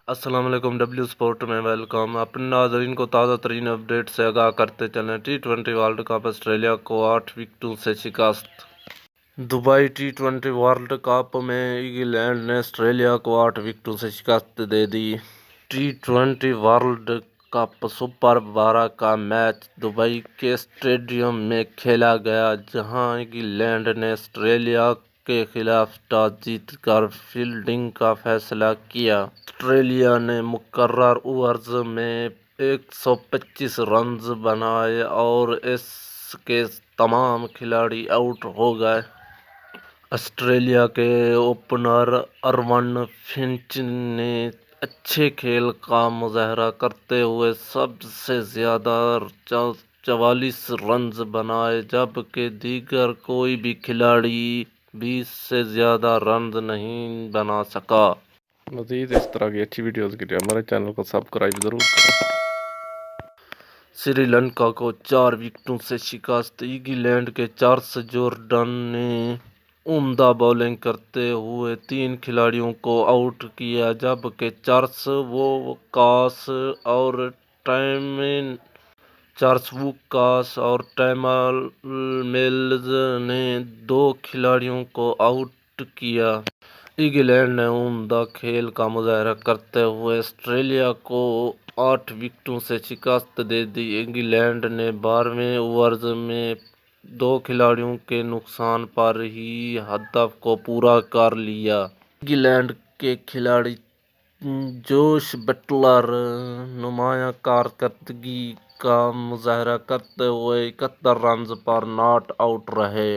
السلام علیکم، W sport میں ویلکم۔ اپنے ناظرین کو تازہ ترین اپڈیٹ سے آگاہ کرتے چلیں۔ ٹی20 ورلڈ کپ آسٹریلیا کو 8 وکٹوں سے شکست۔ دبئی ٹی20 ورلڈ کپ میں انگلینڈ نے آسٹریلیا کو 8 وکٹوں سے شکست دے دی۔ ٹی20 ورلڈ کپ سپر 12 کا میچ دبئی کے اسٹیڈیم میں کھیلا گیا، جہاں انگلینڈ نے آسٹریلیا کے خلاف ٹاس جیت کر فیلڈنگ کا فیصلہ کیا۔ آسٹریلیا نے مقررہ اوورز میں 125 رنز بنائے اور اس کے تمام کھلاڑی آؤٹ ہو گئے۔ آسٹریلیا کے اوپنر ایرون فنچ نے اچھے کھیل کا مظاہرہ کرتے ہوئے سب سے زیادہ 44 رنز بنائے، جبکہ دیگر کوئی بھی کھلاڑی 20 سے زیادہ رنز نہیں بنا سکا۔ مزید اس طرح کی اچھی ویڈیوز کے لیے ہمارے چینل کو سبسکرائب ضرور کریں۔ سری لنکا کو 4 وکٹوں سے شکست۔ انگلینڈ کے چارلس جارڈن نے عمدہ بولنگ کرتے ہوئے 3 کھلاڑیوں کو آؤٹ کیا، جبکہ چارلس ووکاس اور ٹام ملز نے 2 کھلاڑیوں کو آؤٹ کیا۔ انگلینڈ نے عمدہ کھیل کا مظاہرہ کرتے ہوئے آسٹریلیا کو 8 وکٹوں سے شکست دے دی۔ انگلینڈ نے 12ویں اوور میں 2 کھلاڑیوں کے نقصان پر ہی ہدف کو پورا کر لیا۔ انگلینڈ کے کھلاڑی جوش بٹلر نمایاں کارکردگی کا مظاہرہ کرتے ہوئے 71 رنز پر ناٹ آؤٹ رہے۔